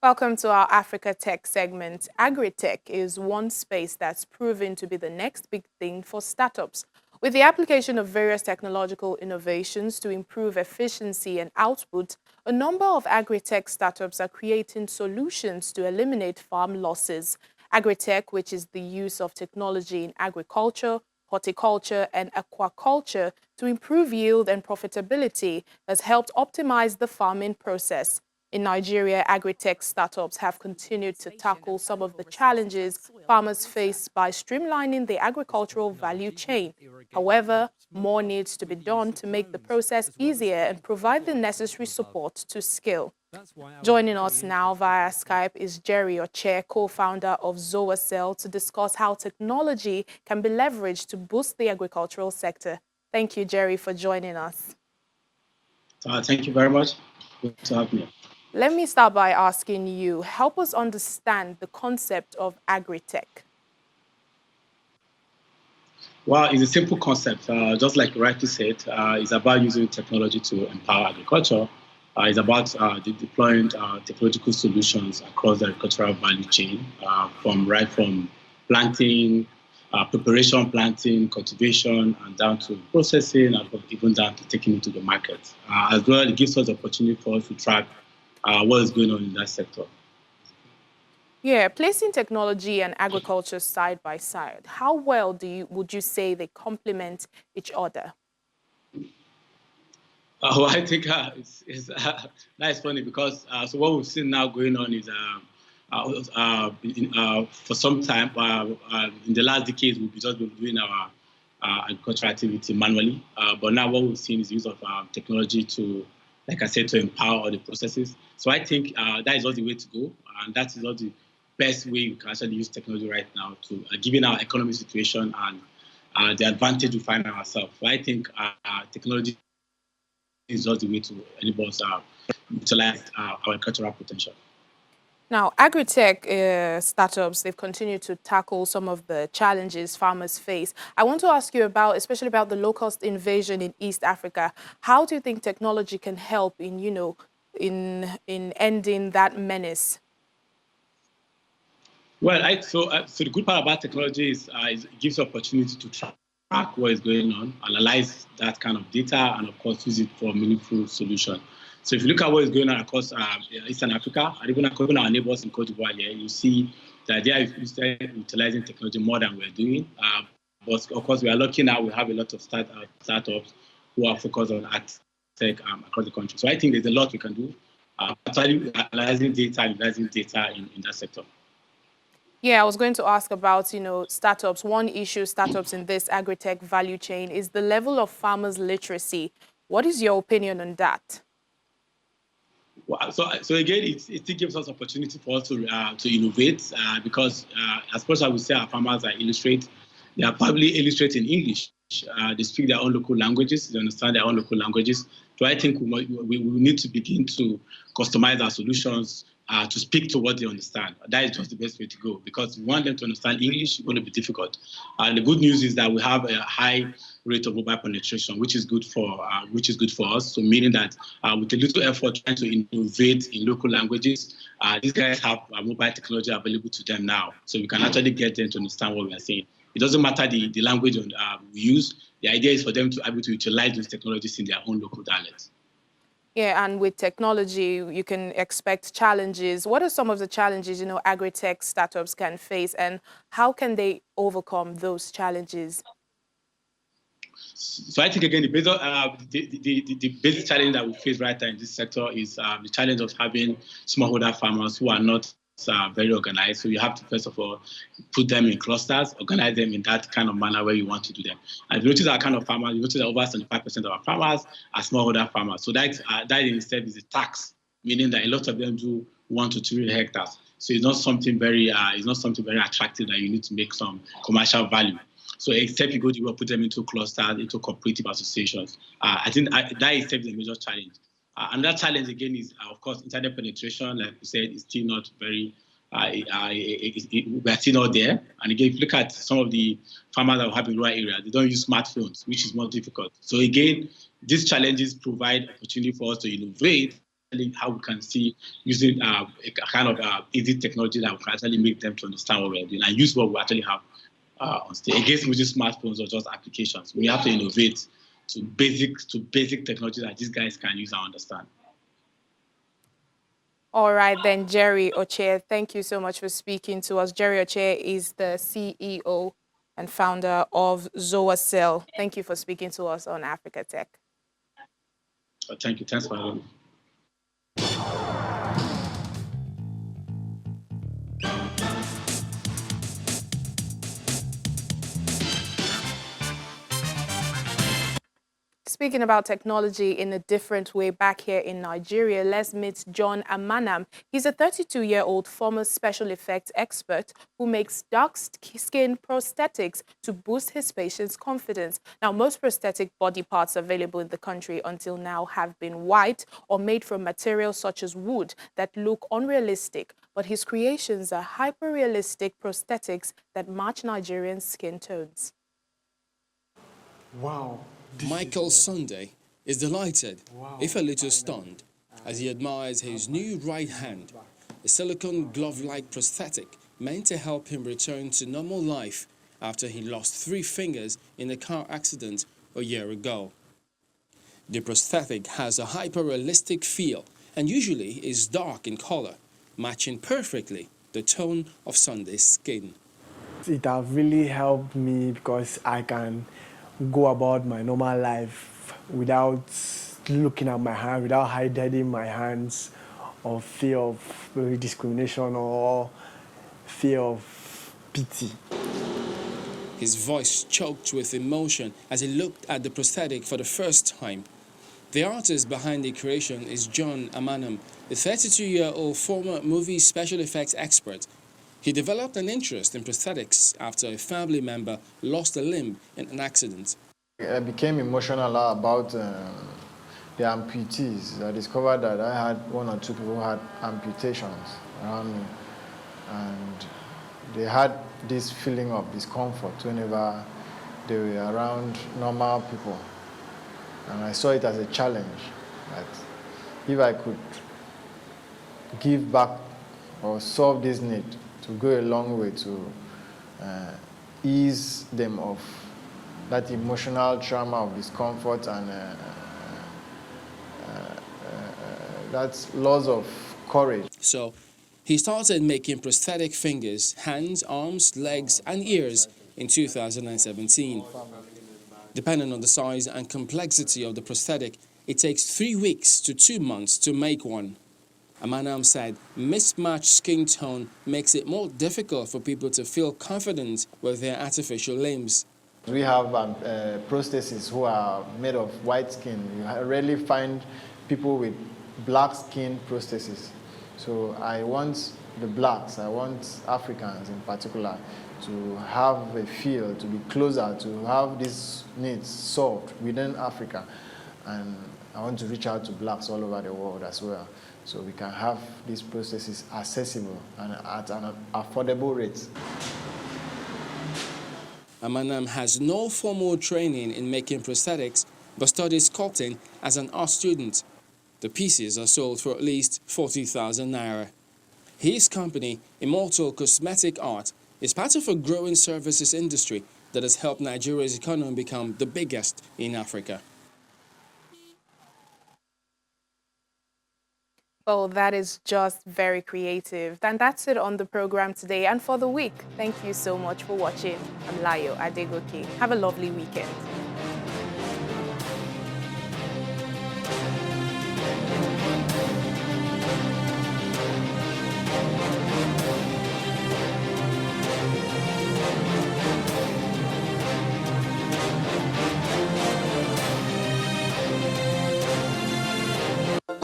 Welcome to our Africa Tech segment. Agri-tech is one space that's proven to be the next big thing for startups. With the application of various technological innovations to improve efficiency and output, a number of agri-tech startups are creating solutions to eliminate farm losses. Agri-tech, which is the use of technology in agriculture, horticulture, and aquaculture to improve yield and profitability, has helped optimize the farming process. In Nigeria, agri-tech startups have continued to tackle some of the challenges farmers face by streamlining the agricultural value chain. However, more needs to be done to make the process easier and provide the necessary support to scale. Joining us now via Skype is Jerry Oche, co-founder of ZoaCell, to discuss how technology can be leveraged to boost the agricultural sector. Thank you, Jerry, for joining us. Thank you very much. Good to have me. Let me start by asking you, help us understand the concept of agri-tech. Well, it's a simple concept. Just like you rightly said, it's about using technology to empower agriculture. It's about deploying technological solutions across the agricultural value chain, from planting, preparation, planting, cultivation, and down to processing, and even down to taking it to the market. As well, it gives us the opportunity for us to track what is going on in that sector. Yeah, placing technology and agriculture side by side, how well would you say they complement each other? Well, I think that is funny because so what we've seen now going on is for some time in the last decades we've just been doing our agricultural activity manually, but now what we've seen is the use of technology to, like I said, to empower all the processes. So I think that is not the way to go, and that is not the best way we can actually use technology right now to given our economic situation and the advantage we find ourselves. So I think technology is just the way to enable us utilize our cultural potential. Now, agri-tech startups, they've continued to tackle some of the challenges farmers face. I want to ask you about, especially about the low-cost invasion in East Africa. How do you think technology can help in, in ending that menace? Well, so the good part about technology is it gives opportunity to track what is going on, analyze that kind of data, and of course use it for meaningful solution. So if you look at what is going on across Eastern Africa, and even our neighbors in Cote d'Ivoire here, you see that they are utilizing technology more than we're doing. But of course, we are lucky now. We have a lot of startups who are focused on tech across the country. So I think there's a lot we can do. Actually, analyzing data, utilizing data in that sector. Yeah, I was going to ask about, startups. One issue startups in this agri-tech value chain is the level of farmers' literacy. What is your opinion on that? Well, so again, it still gives us opportunity for us to innovate because as much as we say our farmers are illiterate, they are probably illiterate in English. They speak their own local languages, they understand their own local languages. So I think we need to begin to customize our solutions to speak to what they understand. That is just the best way to go because if we want them to understand English, it's going to be difficult. And the good news is that we have a high rate of mobile penetration, which is good for us. So meaning that with a little effort trying to innovate in local languages, these guys have mobile technology available to them now, so we can actually get them to understand what we are saying. It doesn't matter the language we use. The idea is for them to be able to utilize those technologies in their own local dialects. Yeah, and with technology, you can expect challenges. What are some of the challenges, agri-tech startups can face, and how can they overcome those challenges? So I think again the basic challenge that we face right now in this sector is the challenge of having smallholder farmers who are not very organized. So you have to first of all put them in clusters, organize them in that kind of manner where you want to do them. And if you notice our kind of farmers, you notice that over 75% of our farmers are smallholder farmers. So that in itself is a tax, meaning that a lot of them do 1 to 3 hectares. So it's not something very attractive that you need to make some commercial value. So except you will put them into clusters, into cooperative associations. I think that is a major challenge. Another challenge again is, of course, internet penetration. Like we said, is still not very. We're still not there. And again, if you look at some of the farmers that we have in rural areas, they don't use smartphones, which is more difficult. So again, these challenges provide opportunity for us to innovate how we can see using a kind of easy technology that we can actually make them to understand what we're doing and use what we actually have on stage. Against using smartphones or just applications, we have to innovate to basic technology that these guys can use and understand. All right, then, Jerry Oche, thank you so much for speaking to us. Jerry Oche is the CEO and founder of Zoacell. Thank you for speaking to us on Africa Tech. Thank you. Thanks for having me. Speaking about technology in a different way back here in Nigeria, let's meet John Amanam. He's a 32-year-old former special effects expert who makes dark skin prosthetics to boost his patients' confidence. Now, most prosthetic body parts available in the country until now have been white or made from materials such as wood that look unrealistic, but his creations are hyper-realistic prosthetics that match Nigerian skin tones. Wow. Michael Sunday is delighted, if a little stunned, as he admires his new right hand, a silicone glove-like prosthetic meant to help him return to normal life after he lost 3 fingers in a car accident a year ago. The prosthetic has a hyper-realistic feel and usually is dark in color, matching perfectly the tone of Sunday's skin. It has really helped me because I can go about my normal life without looking at my hand, without hiding my hands, or fear of discrimination or fear of pity. His voice choked with emotion as he looked at the prosthetic for the first time. The artist behind the creation is John Amanam, a 32-year-old former movie special effects expert. He developed an interest in prosthetics after a family member lost a limb in an accident. I became emotional about the amputees. I discovered that I had 1 or 2 people who had amputations around me, and they had this feeling of discomfort whenever they were around normal people. And I saw it as a challenge, that if I could give back or solve this need, to go a long way to ease them of that emotional trauma of discomfort and that loss of courage. So he started making prosthetic fingers, hands, arms, legs and ears in 2017. Depending on the size and complexity of the prosthetic, it takes 3 weeks to 2 months to make one. Amanam said mismatched skin tone makes it more difficult for people to feel confident with their artificial limbs. We have prostheses who are made of white skin. You rarely find people with black skin prostheses. So I want the blacks, I want Africans in particular, to have a feel, to be closer, to have these needs solved within Africa. And I want to reach out to blacks all over the world as well, so we can have these processes accessible and at an affordable rate. Amanam has no formal training in making prosthetics, but studies sculpting as an art student. The pieces are sold for at least 40,000 naira. His company, Immortal Cosmetic Art, is part of a growing services industry that has helped Nigeria's economy become the biggest in Africa. Oh, that is just very creative. And that's it on the program today and for the week. Thank you so much for watching. I'm Layo Adegoke. Have a lovely weekend.